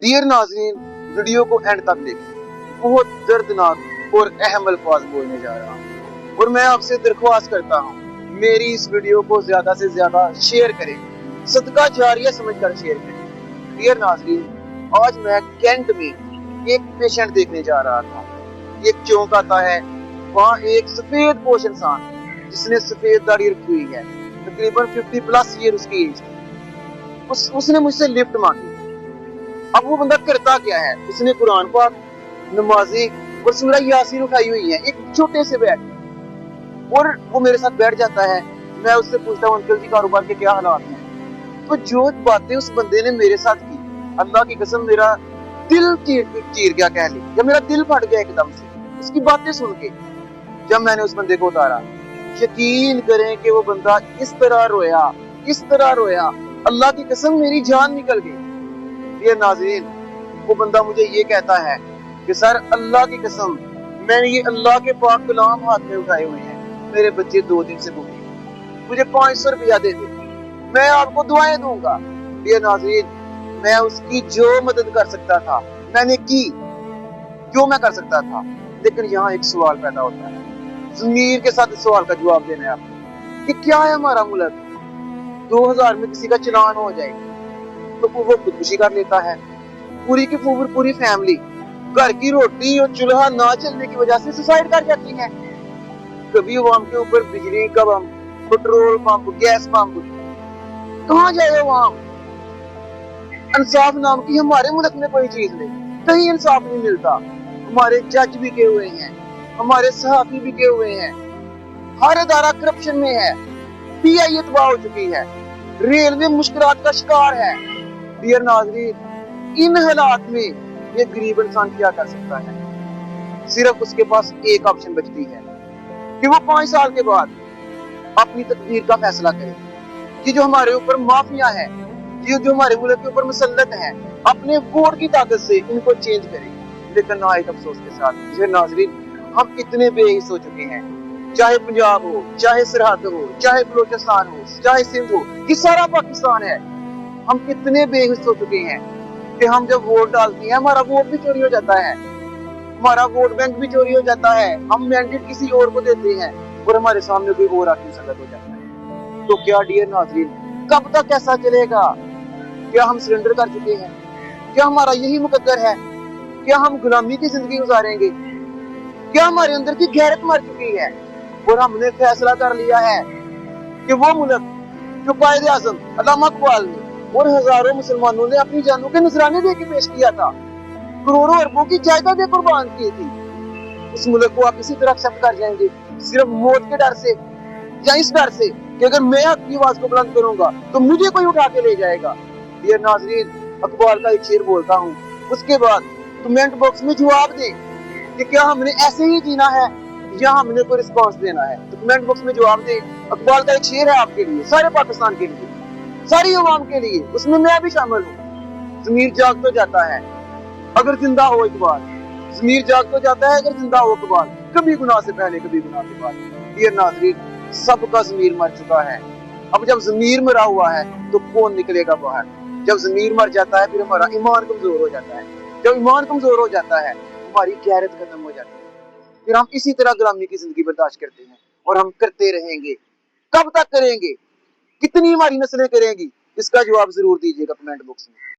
Dear नाज़रीन, video को and तक देखें। बहुत दर्दनाक और अहम अल्फाज बोलने जा रहा हूँ और मैं आपसे दरख्वास्त करता हूँ मेरी इस वीडियो को ज्यादा से ज्यादा शेयर करें, सदका जारिया समझकर शेयर करें। डियर नाज़रीन, आज मैं कैंट में एक पेशेंट देखने जा रहा था। एक चौक आता है, वहाँ एक सफेद पोश इंसान जिसने सफेद दाढ़ी रखी हुई है, तकरीबन 50+ ईयर उसकी एज थी। उसने मुझसे लिफ्ट मांगी। अब वो बंदा करता क्या है, उसने कुरान पाक, नमाज़ी और सूरह यासीन उठाई हुई है एक छोटे से बैग में, और वो मेरे साथ बैठ जाता है। मैं उससे पूछता हूँ, अंकल जी कारोबार के क्या हालात हैं? तो जो बातें उस बंदे ने मेरे साथ की, अल्लाह की कसम मेरा दिल चीर गया, कह ली, जब मेरा दिल फट गया एकदम से उसकी बातें सुन के। जब मैंने उस बंदे को उतारा, यकीन करें कि वो बंदा इस तरह रोया, अल्लाह की कसम मेरी जान निकल गई। ये नाज़रीन, वो बंदा मुझे ये कहता है कि सर अल्लाह की कसम मैंने ये अल्लाह के पाक कलाम हाथ में उठाए हुए हैं, मेरे बच्चे 2 दिन से भूखे, मुझे 500 रुपया दे दे, मैं आपको दुआएं दूंगा। ये नाज़रीन, मैं उसकी जो मदद कर सकता था मैंने की, जो मैं कर सकता था। लेकिन यहाँ एक सवाल पैदा होता है, ज़मीर के साथ इस सवाल का जवाब देना है आपको कि क्या है हमारा मुल्क, 2000 में किसी का चलान हो जाए तो वो खुदकुशी कर लेता है। पूरी की पूरी फैमिली घर की रोटी और चूल्हा ना चलने की वजह से सुसाइड कर जाती है। कभी अवाम के ऊपर बिजली का बम, पेट्रोल पंप, गैस पंप, कहाँ जाए अवाम? इंसाफ नाम की हमारे मुल्क में कोई चीज नहीं, कहीं इंसाफ नहीं मिलता। हमारे जज बिके हुए हैं, हमारे सहाफी बिके हुए हैं, हर अदारा करप्शन में है, PI तबाह हो चुकी है, रेलवे मुश्किलात का शिकार है। डियर नाज़रीन, इन हालात में ये गरीब इंसान क्या कर सकता है? सिर्फ उसके पास एक ऑप्शन बचती है कि वो 5 साल के बाद अपनी तकदीर का फैसला करे। ये जो हमारे ऊपर माफिया है, ये जो हमारे मुल्क के ऊपर मुसल्लत है, अपने वोट की ताकत से इनको चेंज करे। लेकिन नाइट अफसोस के साथ ये नाज़रीन, हम इतने बेहिस हो चुके हैं, चाहे पंजाब हो, चाहे सरहद हो, चाहे बलोचिस्तान हो, चाहे सिंध हो, ये सारा पाकिस्तान है। हम कितने बेहिस हो चुके हैं कि हम जब वोट डालते हैं हमारा वोट भी चोरी हो जाता है, हमारा वोट बैंक भी चोरी हो जाता है, हम मैंडेट किसी और को देते हैं और हमारे सामने कोई और आके मुसल्लत हो जाता है। तो क्या डियर नाज़रीन, कब तक ऐसा चलेगा? क्या हम सरेंडर कर चुके हैं? क्या हमारा यही मुकद्दर है? क्या हम गुलामी की जिंदगी गुजारेंगे? क्या हमारे अंदर की गैरत मर चुकी है और हमने फैसला कर लिया है कि वो मुल्क जो कायदे आज़म अल्लामा इकबाल ने और हजारों मुसलमानों ने अपनी जानों के नजराने दे के पेश किया था, करोड़ों अरबों की जायदादें कुर्बान की थी, उस मुल्क को आप इसी तरह एक्सेप्ट कर जाएंगे सिर्फ मौत के डर से, या इस डर से कि अगर मैं अपनी आवाज को बुलंद करूंगा तो मुझे कोई उठा के ले जाएगा? डियर नाज़रीन, अकबाल का एक शेर बोलता हूँ, उसके बाद कमेंट बॉक्स में जवाब दें कि क्या हमने ऐसे ही जीना है या हमने कोई रिस्पॉन्स देना है। तो कमेंट बॉक्स में जवाब दें। अकबाल का एक शेर है आपके लिए, सारे पाकिस्तान के लिए, सारी अवाम के लिए, उसमें मैं भी शामिल हूँ। ज़मीर जाग तो जाता है अगर जिंदा हो इकबाल, ज़मीर जाग तो जाता है अगर जिंदा हो इकबाल, कभी गुनाह से पहले कभी गुनाह के बाद। डियर नाज़रीन, सबका ज़मीर मर चुका है। अब जब ज़मीर मरा हुआ है तो कौन निकलेगा बाहर? जब ज़मीर मर जाता है फिर हमारा ईमान कमजोर हो जाता है, जब ईमान कमजोर हो जाता है हमारी गैरत खत्म हो जाती है, फिर हम इसी तरह गुलामी की जिंदगी बर्दाश्त करते हैं और हम करते रहेंगे। कब तक करेंगे? कितनी हमारी नस्लें करेंगी? इसका जवाब जरूर दीजिएगा कमेंट बॉक्स में।